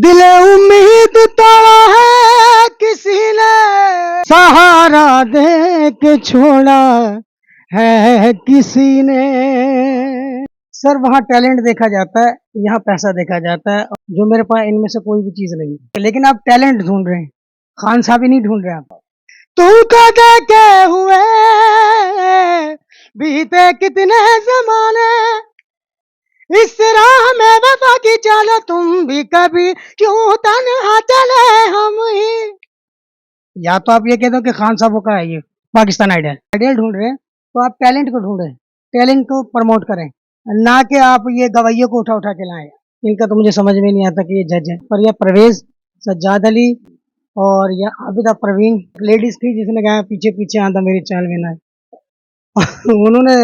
दिल उम्मीद तोड़ा है किसी ने, सहारा दे के छोड़ा है किसी ने। सर वहाँ टैलेंट देखा जाता है, यहाँ पैसा देखा जाता है। जो मेरे पास इनमें से कोई भी चीज नहीं है, लेकिन आप टैलेंट ढूंढ रहे हैं, खान साहब ही नहीं ढूंढ रहे आप। तुमको देखे हुए बीते कितने जमाने, इस राह में वफा की चलो तुम भी कभी क्यों तन्हा चले हम ही। या तो आप ये कह दो कि खान साहब का है ये पाकिस्तान आइडल, आइडल ढूंढ रहे हैं तो आप टैलेंट को ढूंढें, टैलेंट को प्रमोट करें, ना कि आप ये गवैयों को उठा उठा के लाएं। इनका तो मुझे समझ में नहीं आता कि ये जज है। पर यह परवेज, सज्जाद अली और यह आबिदा परवीन लेडीज थी जिसने कहा पीछे पीछे आंधा मेरी चाल में ना उन्होंने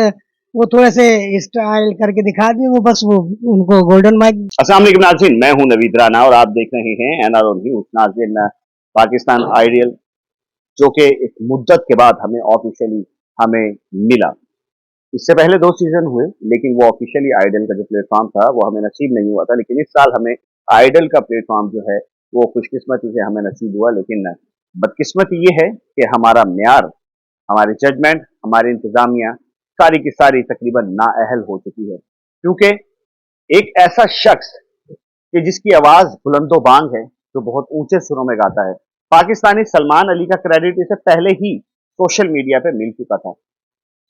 वो थोड़े से स्टाइल करके दिखा दिए, वो बस वो उनको गोल्डन माइक। अस्सलाम वालेकुम नाज़रीन, मैं हूं नवीद राना और आप देख रहे हैं एनआरओ न्यूज़। नाज़रीन, पाकिस्तान आइडल जो कि एक मुद्दत के बाद हमें मिला। इससे पहले 2 सीजन हुए, लेकिन वो ऑफिशियली आइडल का जो प्लेटफॉर्म था वो हमें नसीब नहीं हुआ था। लेकिन इस साल हमें आइडल का प्लेटफॉर्म जो है वो खुशकिस्मती से हमें नसीब हुआ। लेकिन बदकिस्मती ये है कि हमारा म्यार, हमारी जजमेंट, हमारी इंतजामिया सारी की सारी तकरीबन नाअहल हो चुकी है। क्योंकि एक ऐसा शख्स कि जिसकी आवाज बुलंदो बांग है, जो बहुत ऊंचे सुरों में गाता है, पाकिस्तानी सलमान अली का क्रेडिट इसे पहले ही सोशल मीडिया पे मिल चुका था।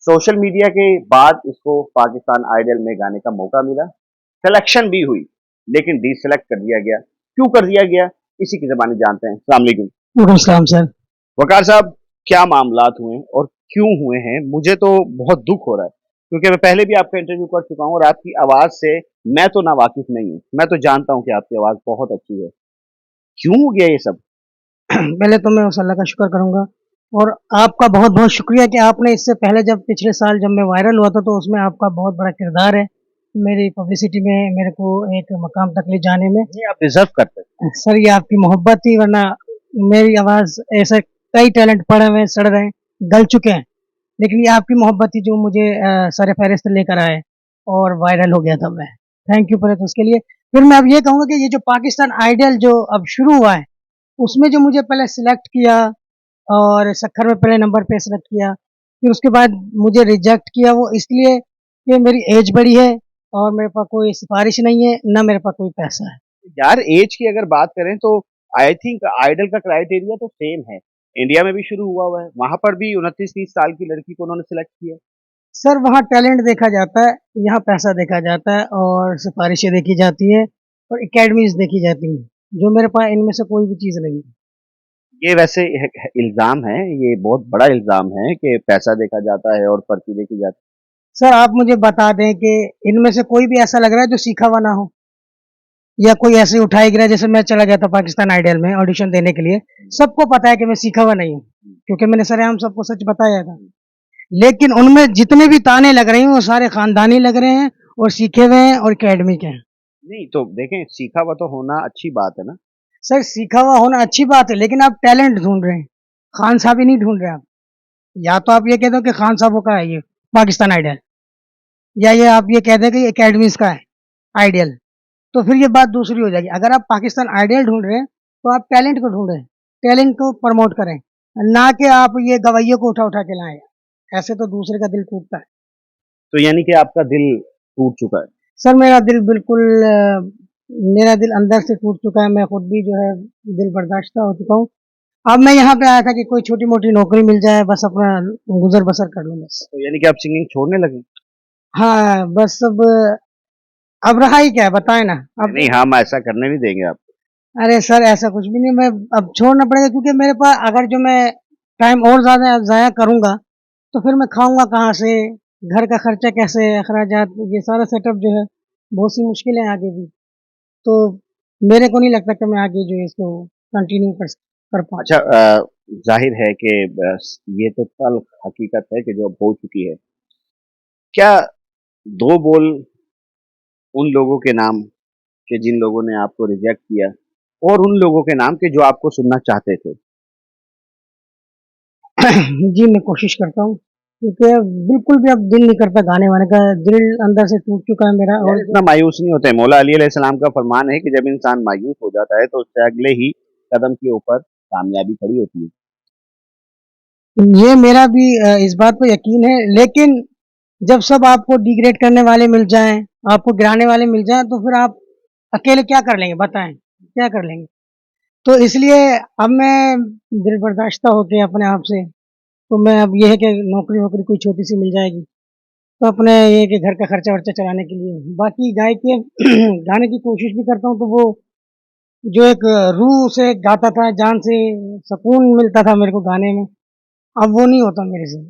सोशल मीडिया के बाद इसको पाकिस्तान आइडल में गाने का मौका मिला, सिलेक्शन भी हुई, लेकिन डिसेलेक्ट कर दिया गया। क्यों कर दिया गया, इसी की जबानी जानते हैं। अस्सलाम वालेकुम। सलाम सर। वकार साहब, क्या मामलात हुए और क्यों हुए हैं? मुझे तो बहुत दुख हो रहा है, क्योंकि मैं पहले भी आपका इंटरव्यू कर चुका हूँ और आपकी आवाज से मैं तो ना वाकिफ नहीं हूँ। मैं तो जानता हूँ कि आपकी आवाज बहुत अच्छी है। क्यों हो गया ये सब? पहले तो मैं उस अल्लाह का शुक्र करूंगा और आपका बहुत बहुत शुक्रिया कि आपने इससे पहले जब पिछले साल जब मैं वायरल हुआ था तो उसमें आपका बहुत बड़ा किरदार है मेरी पब्लिसिटी में, मेरे को एक मकाम तक ले जाने में। ये आप डिजर्व करते हैं सर ये आपकी मोहब्बत थी, वरना मेरी आवाज़ ऐसे कई टैलेंट पड़े हुए सड़ रहे हैं, गल चुके हैं, लेकिन ये आपकी मोहब्बत थी जो मुझे सर फहरिस्त लेकर आए और वायरल हो गया था मैं। थैंक यू फॉर उसके लिए। फिर मैं अब ये कहूँगा कि ये जो पाकिस्तान आइडल जो अब शुरू हुआ है उसमें जो मुझे पहले सिलेक्ट किया और सक्खर में पहले नंबर पे सिलेक्ट किया, फिर उसके बाद मुझे रिजेक्ट किया, वो इसलिए कि मेरी एज बड़ी है और मेरे पास कोई सिफारिश नहीं है, ना मेरे पास कोई पैसा है। यार। एज की अगर बात करें तो आई थिंक आइडल का क्राइटेरिया तो सेम है, इंडिया में भी शुरू हुआ है, वहां पर भी 29-30 साल की लड़की को उन्होंने सिलेक्ट किया। सर वहाँ टैलेंट देखा जाता है, यहाँ पैसा देखा जाता है और सिफारिशें देखी जाती है और एकेडमीज देखी जाती हैं, जो मेरे पास इनमें से कोई भी चीज़ नहीं है। ये वैसे इल्जाम है, ये बहुत बड़ा इल्जाम है कि पैसा देखा जाता है और पर्ची देखी जाती सर आप मुझे बता दें कि इनमें से कोई भी ऐसा लग रहा है जो सीखा हुआ ना हो, या कोई ऐसे उठाई गिरा। जैसे मैं चला गया था पाकिस्तान आइडल में ऑडिशन देने के लिए, सबको पता है कि मैं सीखा हुआ नहीं हूँ, क्योंकि मैंने सरेआम सबको सच बताया था। लेकिन उनमें जितने भी ताने लग रहे हैं वो सारे खानदानी लग रहे हैं और सीखे हुए हैं और एकेडमी के हैं। नहीं तो देखें, सीखा हुआ तो होना अच्छी बात है ना। सर सीखा हुआ होना अच्छी बात है, लेकिन आप टैलेंट ढूंढ रहे हैं, खान साहब ही नहीं ढूंढ रहे आप। या तो आप ये कह दो कि खान साहब का है ये पाकिस्तान आइडल, या ये आप ये कह दें कि एकेडमीज का है आइडियल, तो फिर ये बात दूसरी हो जाएगी। अगर आप पाकिस्तान आइडियल ढूंढ रहे हैं तो आप टैलेंट को ढूंढें, टैलेंट को प्रमोट करें, ना कि आप ये गवैयों को उठा उठा के लाएं। ऐसे तो दूसरे का दिल टूटता है। तो यानी कि आपका दिल टूट चुका है? सर मेरा दिल बिल्कुल मेरा दिल अंदर से टूट चुका है। मैं खुद भी जो है दिल बर्दाश्ता हो चुका हूँ। अब मैं यहाँ पे आया था कि कोई छोटी मोटी नौकरी मिल जाए, बस अपना गुजर बसर कर लूँ बस। तो यानी कि आप सिंगिंग छोड़ने लगे? हाँ बस अब रहा ही क्या है बताएं ना अब। नहीं, हम ऐसा करने नहीं देंगे आप। अरे सर ऐसा कुछ भी नहीं, मैं अब छोड़ना पड़ेगा, क्योंकि मेरे पास अगर जो मैं टाइम और ज़्यादा ज़ाया करूँगा तो फिर मैं खाऊंगा कहाँ से, घर का खर्चा कैसे, अखराजात, ये सारा सेटअप जो है बहुत सी मुश्किलें आगे भी। तो मेरे को नहीं लगता कि मैं आगे जो है इसको कंटिन्यू कर पाऊँ। अच्छा, जाहिर है कि बस ये तो तल्ख हकीकत है कि जो अब हो चुकी है। क्या 2 बोल उन लोगों के नाम के जिन लोगों ने आपको रिजेक्ट किया, और उन लोगों के नाम के जो आपको सुनना चाहते थे? जी मैं कोशिश करता हूँ। क्योंकि अब बिल्कुल भी अब दिल नहीं करता गाने वाने का, दिल अंदर से टूट चुका है मेरा। यार और इतना मायूस नहीं होते। मौला अली अलैहिस्सलाम का फरमान है कि जब इंसान मायूस हो जाता है तो उससे अगले ही कदम के ऊपर कामयाबी खड़ी होती है। ये मेरा भी इस बात पे यकीन है, लेकिन जब सब आपको डिग्रेड करने वाले मिल जाएं, आपको गिराने वाले मिल जाएं, तो फिर आप अकेले क्या कर लेंगे बताएं, क्या कर लेंगे? तो इसलिए अब मैं दिल बर्दाश्ता होके अपने आप से, तो मैं अब ये है कि नौकरी वोकरी कोई छोटी सी मिल जाएगी, तो अपने ये है कि घर का खर्चा वर्चा चलाने के लिए, बाकी गाय के गाने की कोशिश भी करता हूँ, तो वो जो एक रूह से गाता था, जान से सुकून मिलता था मेरे को गाने में, अब वो नहीं होता मेरे से।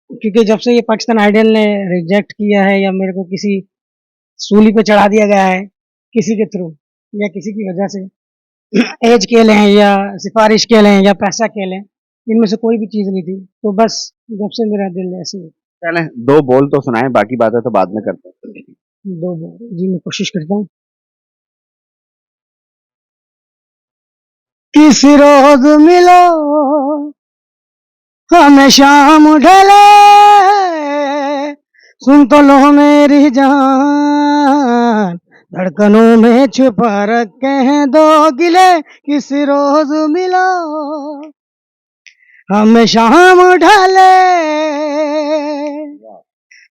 क्योंकि जब से ये पाकिस्तान आइडल ने रिजेक्ट किया है, या मेरे को किसी सूली पे चढ़ा दिया गया है किसी के थ्रू, या किसी की वजह से, एज के लें या सिफारिश के लें या पैसा के लें, इनमें से कोई भी चीज़ नहीं थी, तो बस जब से मेरा दिल ऐसे चलें, दो बोल तो सुनाएं, बाकी बातें तो बाद में करते हैं। दो जी मैं कोशिश करता हूँ। किस रोज मिलो हमें शाम ढले, सुन तो लो मेरी जान, धड़कनों में छुपा रखे हैं दो गिले, किस रोज मिलो हमें शाम ढले,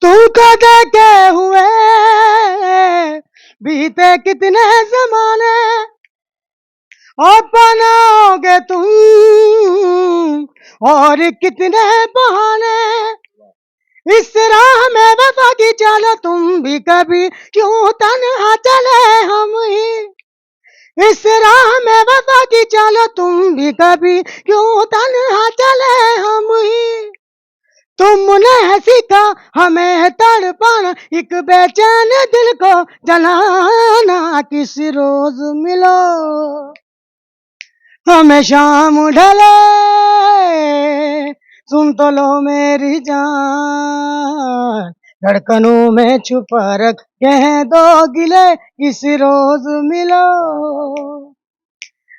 तुमको देखे हुए बीते कितने जमाने, और बनाओगे तुम और कितने बहाने, इस राह में वफा की चलो तुम भी कभी क्यों तन्हा चले हम ही, इस राह में वफा की चलो तुम भी कभी क्यों तन्हा चले हम ही, तुमने सीखा हमें तड़पाना, एक बेचैन दिल को जलाना, किस रोज मिलो हमें शाम ढले, सुन तो लो मेरी जान, धड़कनों में छुपा रखे हैं दो गिले, किस रोज मिलो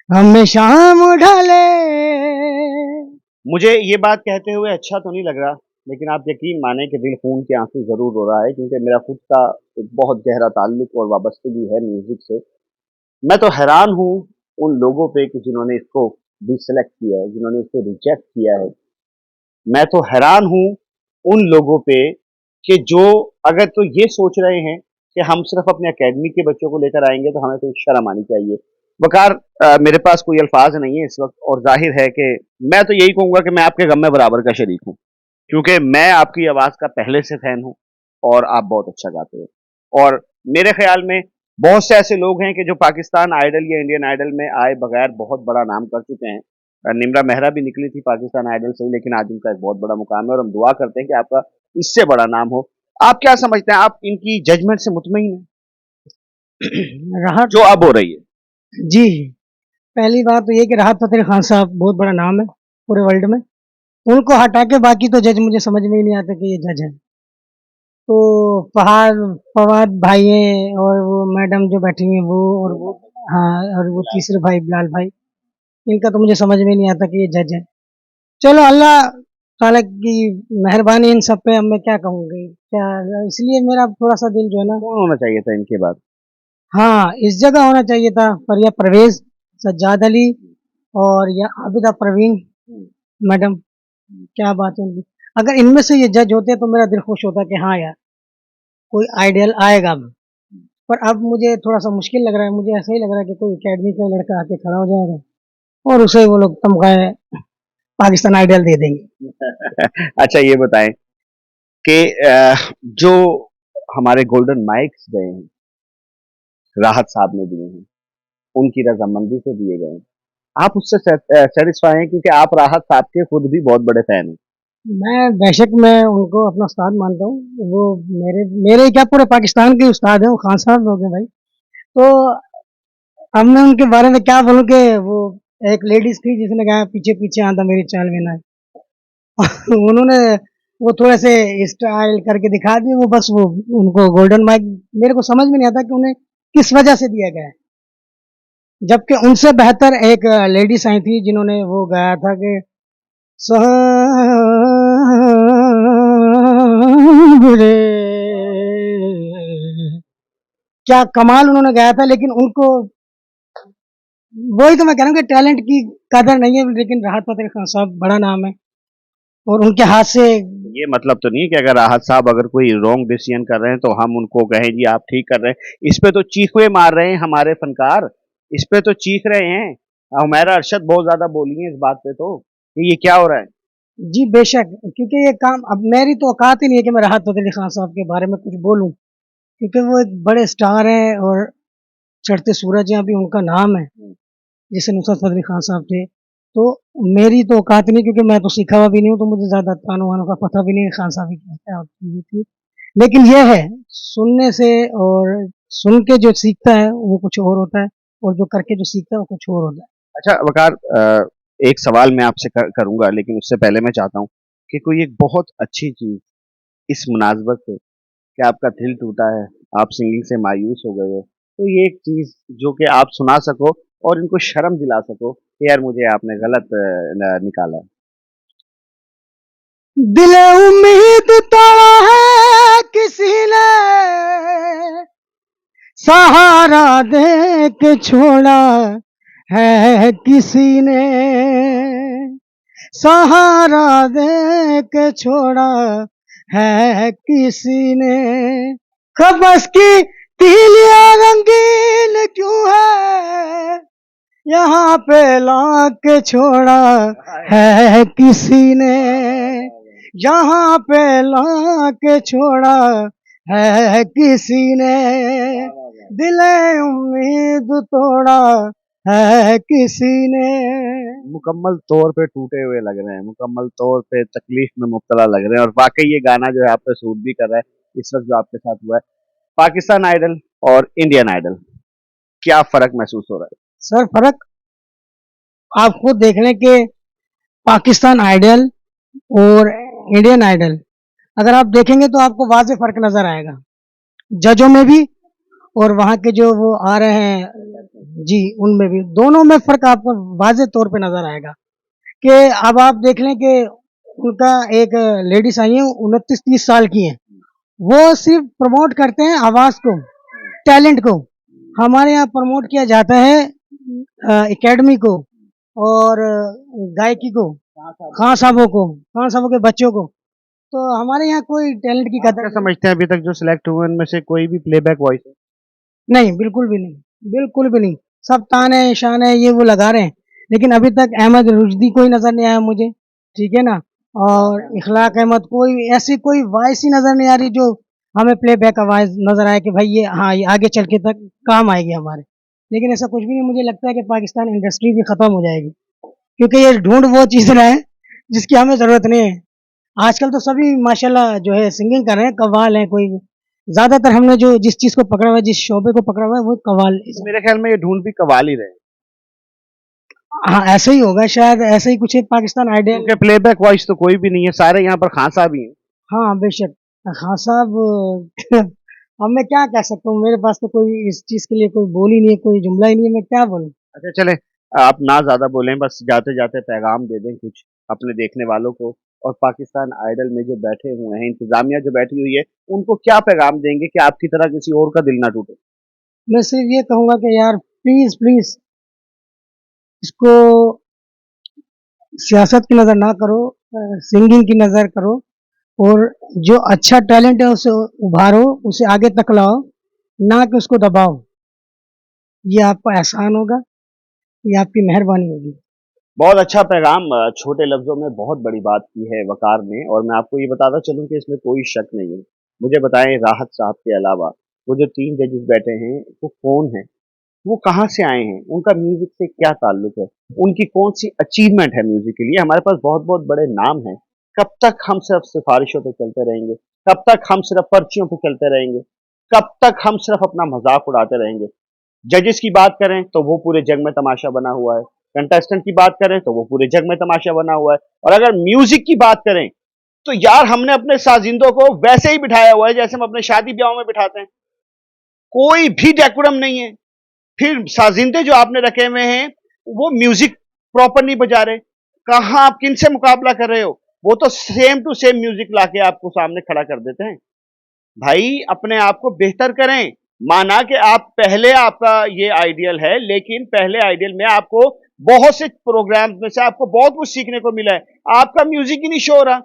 हमें शाम ढले। मुझे ये बात कहते हुए अच्छा तो नहीं लग रहा, लेकिन आप यकीन माने कि दिल खून के आंसू जरूर रो रहा है, क्योंकि मेरा खुद का एक बहुत गहरा ताल्लुक और वाबस्तगी है म्यूजिक से। मैं तो हैरान हूँ उन लोगों पे कि जिन्होंने इसको डिसलेक्ट किया है, जिन्होंने इसको रिजेक्ट किया है। मैं तो हैरान हूँ उन लोगों पे कि जो अगर तो ये सोच रहे हैं कि हम सिर्फ अपने एकेडमी के बच्चों को लेकर आएंगे, तो हमें तो शर्म आनी चाहिए। वकार, मेरे पास कोई अल्फाज नहीं है इस वक्त, और जाहिर है कि मैं तो यही कहूंगा कि मैं आपके गम में बराबर का शरीक हूँ, क्योंकि मैं आपकी आवाज का पहले से फैन हूँ और आप बहुत अच्छा गाते हो। और मेरे ख्याल में बहुत से ऐसे लोग हैं कि जो पाकिस्तान आइडल या इंडियन आइडल में आए बगैर बहुत बड़ा नाम कर चुके हैं। निम्रा मेहरा भी निकली थी पाकिस्तान आइडल से, लेकिन आज उनका एक बहुत बड़ा मुकाम है और हम दुआ करते हैं कि आपका इससे बड़ा नाम हो। आप क्या समझते हैं, आप इनकी जजमेंट से मुतमईन हैं राहत जो अब हो रही है? जी, पहली बात तो ये कि राहत फतेह अली खान साहब बहुत बड़ा नाम है पूरे वर्ल्ड में, उनको हटा के बाकी तो जज मुझे समझ में ही नहीं आता कि ये जज है। तो फहाद फवाद भाई हैं, और वो मैडम जो बैठी हुई हैं वो, और वो, हाँ, और वो तीसरे भाई बिलाल भाई, इनका तो मुझे समझ में नहीं आता कि ये जज है। चलो अल्लाह ताला की मेहरबानी इन सब पे, अब मैं क्या कहूँगी क्या, इसलिए मेरा थोड़ा सा दिल जो है ना, कौन होना चाहिए था इनके बाद? हाँ इस जगह होना चाहिए था, पर या परवेज सज्जाद अली और या आबिदा परवीन मैडम, क्या बात है उनकी। अगर इनमें से ये जज होते तो मेरा दिल खुश होता कि हाँ यार कोई आइडियल आएगा अब। पर अब मुझे थोड़ा सा मुश्किल लग रहा है, मुझे ऐसा ही लग रहा है कि कोई एकेडमी का लड़का आके खड़ा हो जाएगा और उसे वो लोग तमगाए पाकिस्तान आइडियल दे देंगे। अच्छा ये बताएं कि जो हमारे गोल्डन माइक्स गए हैं, राहत साहब ने दिए हैं, उनकी रजामंदी से दिए गए हैं, आप उससे सेटिस्फाई हैं? क्योंकि आप राहत साहब के खुद भी बहुत बड़े फैन हैं। मैं बेशक मैं उनको अपना उस्ताद मानता हूँ, वो मेरे मेरे क्या पूरे पाकिस्तान के उस्ताद हैं, वो खान साहब लोग हैं भाई। तो अब मैं उनके बारे में क्या बोलूँ कि वो एक लेडीज थी जिसने कहा पीछे पीछे आंधा मेरी चाल में ना उन्होंने वो थोड़े से स्टाइल करके दिखा दिए, वो बस वो उनको गोल्डन माइक, मेरे को समझ में नहीं आता कि उन्हें किस वजह से दिया गया है, जबकि उनसे बेहतर एक लेडीज आई थी जिन्होंने वो गाया था कि रे, क्या कमाल उन्होंने गाया था। लेकिन उनको, वही तो मैं कह रहा हूँ कि टैलेंट की कदर नहीं है। लेकिन राहत फतेह अली खान साहब बड़ा नाम है, और उनके हाथ से। ये मतलब तो नहीं है कि अगर राहत साहब अगर कोई रॉन्ग डिसीजन कर रहे हैं तो हम उनको कहें जी आप ठीक कर रहे हैं। इस पे तो चीखवे मार रहे हैं हमारे फनकार, इस पे तो चीख रहे हैं। हमारा अरशद बहुत ज्यादा बोली है इस बात पे तो कि ये क्या हो रहा है। जी बेशक, क्योंकि ये काम अब मेरी तो औकात ही नहीं है कि मैं राहत फतेह अली खान साहब के बारे में कुछ बोलूं, क्योंकि वो एक बड़े स्टार हैं और चढ़ते सूरज यहाँ भी उनका नाम है, जैसे नुसरत फतेह अली खान साहब थे। तो मेरी तो औकात नहीं, क्योंकि मैं तो सीखा हुआ भी नहीं हूँ, तो मुझे ज्यादा तानों वानों का पता भी नहीं है खान साहब की क्या होती थी। लेकिन यह है, सुनने से और सुन के जो सीखता है वो कुछ और होता है, और जो करके जो सीखता है वो कुछ और होता है। अच्छा वकार, एक सवाल मैं आपसे करूंगा लेकिन उससे पहले मैं चाहता हूँ कि कोई एक बहुत अच्छी चीज इस मुनासबत से कि आपका दिल टूटा है, आप सिंगिंग से मायूस हो गए हो, तो ये एक चीज जो कि आप सुना सको और इनको शर्म दिला सको कि यार मुझे आपने गलत निकाला है। दिल उम्मीद तोड़ा है किसी ने, सहारा दे के छोड़ा है किसी ने, सहारा दे के छोड़ा है किसी ने। कबस की तीलियां रंगीन क्यों है, यहाँ पे ला के छोड़ा है किसी ने, यहाँ पे ला के छोड़ा है किसी ने। दिल उम्मीद तोड़ा है किसी ने। मुकम्मल तौर पे टूटे हुए लग रहे हैं, मुकम्मल तौर पे तकलीफ में मुब्तला लग रहे हैं, और वाकई ये गाना जो है आप पे सूट भी कर रहा है इस वक्त जो आपके साथ हुआ है। पाकिस्तान आइडल और इंडियन आइडल, क्या फर्क महसूस हो रहा है। सर फर्क आप खुद देख लें कि पाकिस्तान आइडल और इंडियन आइडल अगर आप देखेंगे तो आपको वाज़े फर्क नजर आएगा, जजों में भी और वहाँ के जो वो आ रहे हैं जी उनमें भी, दोनों में फर्क आपको वाज़े तौर पे नजर आएगा। कि अब आप देख लें कि उनका एक लेडीज आई है 29-30 साल की है, वो सिर्फ प्रमोट करते हैं आवाज को, टैलेंट को। हमारे यहाँ प्रमोट किया जाता है एकेडमी को और गायकी को, खान साहबों के बच्चों को। तो हमारे यहाँ कोई टैलेंट की आप कदर क्या समझते हैं अभी तक जो सिलेक्ट हुए उनमें से कोई भी प्लेबैक वॉइस है। नहीं, बिल्कुल भी नहीं, बिल्कुल भी नहीं। सब ताने शाने ये वो लगा रहे हैं, लेकिन अभी तक अहमद रुश्दी कोई नजर नहीं आया मुझे, ठीक है ना। और इखलाक अहमद, कोई ऐसी कोई वॉइस ही नजर नहीं आ रही जो हमें प्लेबैक आवाज नजर आए कि भाई ये हाँ ये आगे चल के तक काम आएगी हमारे। लेकिन ऐसा कुछ भी नहीं, मुझे लगता है कि पाकिस्तान इंडस्ट्री भी खत्म हो जाएगी, क्योंकि ये ढूंढ वो चीज रहे हैं जिसकी हमें जरूरत नहीं है। आजकल तो सभी माशाल्लाह जो है सिंगिंग कर रहे हैं, कव्वाल है कोई। ज्यादातर हमने जो जिस चीज को पकड़ा हुआ है, जिस शोबे को पकड़ा हुआ है, वो कव्वाल। तो मेरे ख्याल में ये ढूंढ भी कवाल ही रहे हैं, हाँ ऐसे ही होगा शायद, ऐसे ही कुछ है पाकिस्तान आइडियल। क्योंकि प्लेबैक वॉइस तो कोई भी नहीं है, सारे यहाँ पर खान साहब ही हैं। हाँ बेशक। हाँ साहब अब मैं क्या कह सकता हूँ, मेरे पास तो कोई इस चीज के लिए कोई बोल ही नहीं है, कोई जुमला ही नहीं है, मैं क्या बोलूँ। अच्छा चले, आप ना ज्यादा बोलें, बस जाते जाते पैगाम दे दें कुछ अपने देखने वालों को, और पाकिस्तान आइडल में जो बैठे हुए हैं इंतजामिया जो बैठी हुई है उनको क्या पैगाम देंगे कि आपकी तरह किसी और का दिल ना टूटे। मैं सिर्फ ये कहूंगा कि यार प्लीज प्लीज इसको सियासत की नजर ना करो, सिंगिंग की नजर करो, और जो अच्छा टैलेंट है उसे उभारो, उसे आगे तक लाओ, ना कि उसको दबाओ। ये आपका एहसान होगा, ये आपकी मेहरबानी होगी। बहुत अच्छा पैगाम, छोटे लफ्जों में बहुत बड़ी बात की है वकार ने, और मैं आपको ये बताता चलूं कि इसमें कोई शक नहीं है। मुझे बताएं राहत साहब के अलावा वो जो 3 जजेस बैठे हैं वो कौन है, वो कहाँ से आए हैं, उनका म्यूजिक से क्या ताल्लुक है, उनकी कौन सी अचीवमेंट है म्यूजिक के लिए। हमारे पास बहुत बहुत बड़े नाम हैं, कब तक हम सिर्फ सिफारिशों पे चलते रहेंगे, कब तक हम सिर्फ पर्चियों पे चलते रहेंगे, कब तक हम सिर्फ अपना मजाक उड़ाते रहेंगे। जजेस की बात करें तो वो पूरे जग में तमाशा बना हुआ है, कंटेस्टेंट की बात करें तो वो पूरे जग में तमाशा बना हुआ है, और अगर म्यूजिक की बात करें तो यार हमने अपने साजिंदों को वैसे ही बिठाया हुआ है जैसे हम अपने शादी ब्याहों में बिठाते हैं, कोई भी डेकोरम नहीं है। फिर साजिंदे जो आपने रखे हुए हैं वो म्यूजिक प्रॉपर नहीं बजा रहे, कहां आप किन से मुकाबला कर रहे हो। वो तो सेम टू सेम म्यूजिक लाके आपको सामने खड़ा कर देते हैं। भाई अपने आप को बेहतर करें। माना कि आप पहले आपका ये आइडियल है, लेकिन पहले आइडियल में आपको बहुत से प्रोग्राम्स में से आपको बहुत कुछ सीखने को मिला है। आपका म्यूजिक ही नहीं शो हो रहा।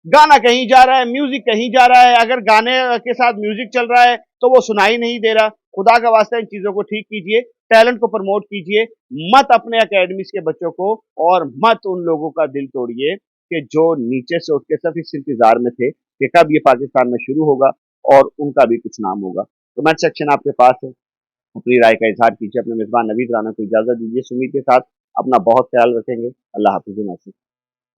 गाना कहीं जा रहा है, म्यूजिक कहीं जा रहा है। अगर गाने के साथ म्यूजिक चल रहा है तो वो सुनाई नहीं दे रहा। खुदा का वास्ता इन चीजों को ठीक कीजिए, टैलेंट को प्रमोट कीजिए। मत अपने एकेडमीज के बच्चों को और मत उन लोगों का दिल तोड़िए कि जो नीचे से उठ के सिर्फ इस इंतजार में थे कि कब ये पाकिस्तान में शुरू होगा और उनका भी कुछ नाम होगा। कमेंट सेक्शन आपके पास है, अपनी राय का इजहार कीजिए। अपने मेजबान नवीद राना को इजाजत दीजिए। सुमीर के साथ अपना बहुत ख्याल रखेंगे। अल्लाह हाफिज।